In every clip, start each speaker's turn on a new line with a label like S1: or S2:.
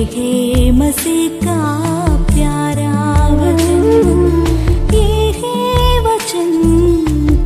S1: है मसीह का प्यारा वचन, ये है वचन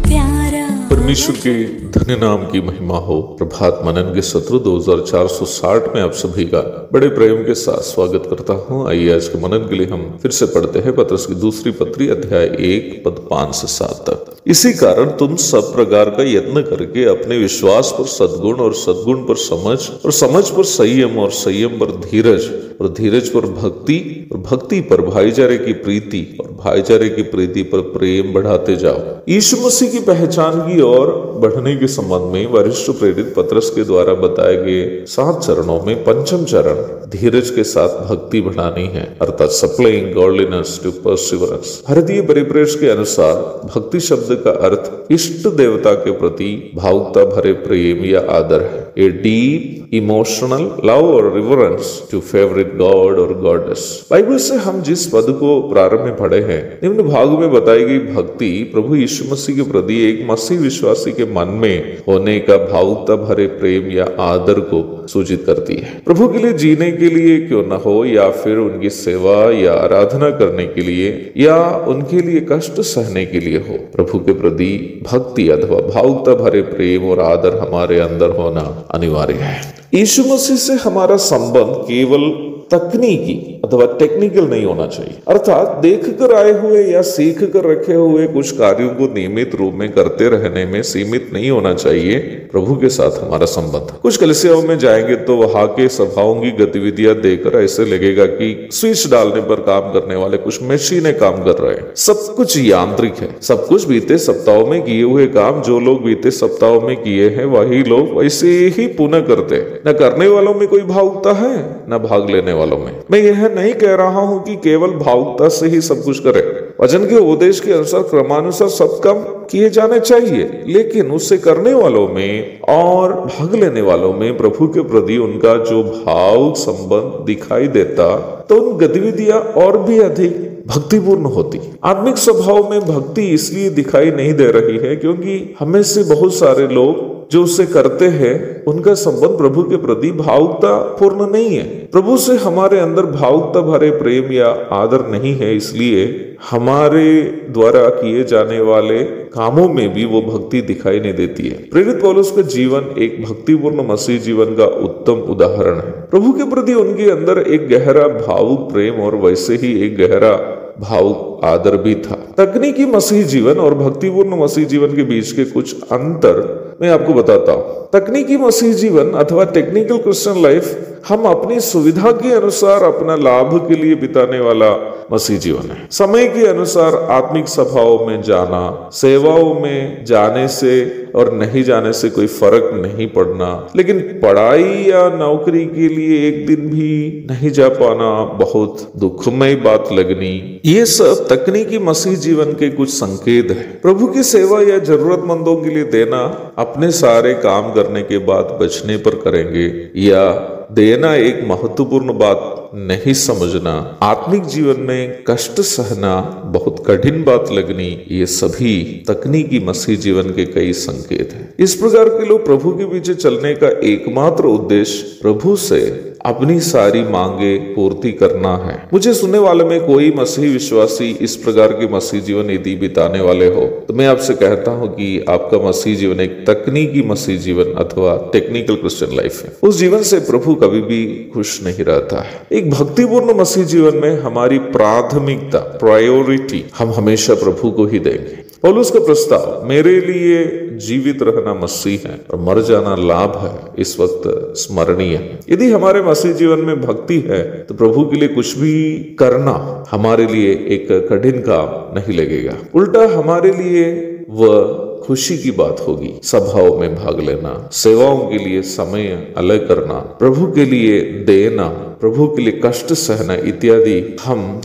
S1: प्यारा।
S2: परमेश्वर के धन्य नाम की महिमा हो। प्रभात मनन के सत्र 2460 में आप सभी का बड़े प्रेम के साथ स्वागत करता हूं। आइए आज के मनन के लिए हम फिर से पढ़ते हैं पत्रस की दूसरी पत्री अध्याय 1 पद 5 से 7 तक। इसी कारण तुम सब प्रकार का यत्न करके अपने विश्वास पर सद्गुण और सद्गुण पर समझ और समझ पर संयम और संयम पर धीरज और धीरज पर भक्ति और भक्ति पर भाईचारे की प्रीति और भाईचारे की प्रीति पर प्रेम बढ़ाते जाओ। यीशु मसीह की पहचान की ओर बढ़ने के संबंध में वरिष्ठ प्रेरित पत्रस के द्वारा बताए गए 7 चरणों में पंचम चरण धीरज के साथ भक्ति बढ़ानी है, अर्थात सप्लाइंग गॉडलिनेस टू परसिवरेंस। भारतीय परिप्रेक्ष्य के अनुसार भक्ति शब्द का अर्थ इष्ट देवता के प्रति भावुकता भरे प्रेम या आदर है। ए डीप इमोशनल लव और रिवरेंस टू फेवरेट गॉड और गॉडेस। बाइबल से हम जिस पद को प्रारंभ में पढ़े हैं, निम्न भाग में बताई गई भक्ति प्रभु यीशु मसीह के प्रति एक मसीह विश्वासी के मन में होने का भावुकता भरे प्रेम या आदर को सूचित करती है। प्रभु के लिए जीने के लिए क्यों न हो, या फिर उनकी सेवा या आराधना करने के लिए या उनके लिए कष्ट सहने के लिए हो, प्रभु के प्रति भक्ति अथवा भावुकता भरे प्रेम और आदर हमारे अंदर होना अनिवार्य है। यीशु मसीह से हमारा संबंध केवल तकनीकी अथवा टेक्निकल नहीं होना चाहिए, अर्थात देख कर आए हुए या सीख कर रखे हुए कुछ कार्यों को नियमित रूप में करते रहने में सीमित नहीं होना चाहिए। प्रभु के साथ हमारा संबंध, कुछ कलीसियाओं में जाएंगे तो वहां के सभाओं की गतिविधियां देखकर ऐसे लगेगा कि स्विच डालने पर काम करने वाले कुछ मशीनें काम कर रहे हैं। सब कुछ यांत्रिक है। सब कुछ बीते सप्ताहों में किए हुए काम जो लोग बीते सप्ताहों में किए हैं वही लोग वैसे ही पुनः करते हैं। न करने वालों में कोई भावुकता है न भाग लेने वालों में। मैं यह नहीं कह रहा हूं कि केवल भावुकता से ही सब कुछ करें। वचन के उपदेश के अनुसार क्रमानुसार सब काम किए जाने चाहिए, लेकिन उसे करने वालों में और भाग लेने वालों में प्रभु के प्रति उनका जो भावुक संबंध दिखाई देता तो उन गतिविधियां और भी अधिक भक्तिपूर्ण होती। आत्मिक स्वभाव में भक्ति इसलिए दिखाई नहीं दे रही है क्योंकि हमें से बहुत सारे लोग जो उसे करते हैं उनका संबंध प्रभु के प्रति भावुकता पूर्ण नहीं है। प्रभु से हमारे अंदर भावुकता भरे प्रेम या आदर नहीं है, इसलिए हमारे द्वारा किए जाने वाले कामों में भी वो भक्ति दिखाई नहीं देती है। प्रेरित पौलुस का जीवन एक भक्तिपूर्ण मसीह जीवन का उत्तम उदाहरण है। प्रभु के प्रति उनके अंदर एक गहरा भावुक प्रेम और वैसे ही एक गहरा भावुक आदर भी था। तकनीकी मसीह जीवन और भक्तिपूर्ण मसीह जीवन के बीच के कुछ अंतर मैं आपको बताता हूँ। तकनीकी मसीह जीवन अथवा टेक्निकल क्रिश्चियन लाइफ हम अपनी सुविधा के अनुसार अपना लाभ के लिए बिताने वाला मसीह जीवन है। समय के अनुसार आत्मिक सभाओं में जाना, सेवाओं में जाने से और नहीं जाने से कोई फर्क नहीं पड़ना, लेकिन पढ़ाई या नौकरी के लिए एक दिन भी नहीं जा पाना बहुत दुखमय बात लगनी, ये सब तकनीकी मसीह जीवन के कुछ संकेत है। प्रभु की सेवा या जरूरतमंदों के लिए देना, अपने सारे काम करने के बाद बचने पर करेंगे या देना एक महत्वपूर्ण बात नहीं समझना, आत्मिक जीवन में कष्ट सहना बहुत कठिन बात लगनी, ये सभी तकनीकी मसीह जीवन के कई संकेत हैं। इस प्रकार के लोग प्रभु के पीछे चलने का एकमात्र उद्देश्य प्रभु से अपनी सारी मांगे पूर्ति करना है। मुझे सुनने वाले में कोई मसीह विश्वासी इस प्रकार के मसीह जीवन यदि बिताने वाले हो तो मैं आपसे कहता हूं कि आपका मसीह जीवन एक तकनीकी मसीह जीवन अथवा टेक्निकल क्रिश्चियन लाइफ है। उस जीवन से प्रभु कभी भी खुश नहीं रहता है। एक भक्तिपूर्ण मसीह जीवन में हमारी प्राथमिकता, प्रायोरिटी हम हमेशा प्रभु को ही देंगे। पौलुस का प्रस्ताव, मेरे लिए जीवित रहना मसीह है और मर जाना लाभ है, इस वक्त स्मरणीय है। यदि हमारे मसीह जीवन में भक्ति है तो प्रभु के लिए कुछ भी करना हमारे लिए एक कठिन काम नहीं लगेगा। उल्टा हमारे लिए वह खुशी की बात होगी। सभाओं में भाग लेना, सेवाओं के लिए समय अलग करना, प्रभु के लिए देना, प्रभु के लिए कष्ट सहना इत्यादि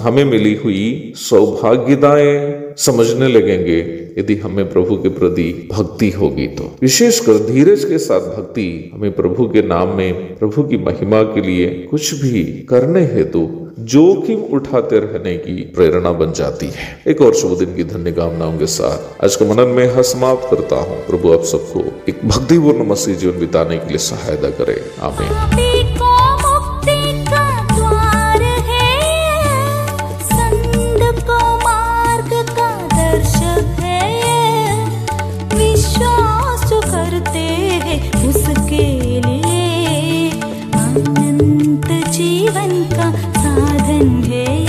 S2: हमें मिली हुई सौभाग्यताएं समझने लगेंगे यदि हमें प्रभु के प्रति भक्ति होगी तो। विशेषकर धीरज के साथ भक्ति हमें प्रभु के नाम में, प्रभु की महिमा के लिए कुछ भी करने हेतु जोखिम उठाते रहने की प्रेरणा बन जाती है। एक और शुभ दिन की धन्य कामनाओं के साथ आज के मनन में समाप्त करता हूँ। प्रभु आप सबको एक भक्तिपूर्ण मसीह जीवन बिताने के लिए सहायता करे। आमीन।
S1: संत जीवन का साधन है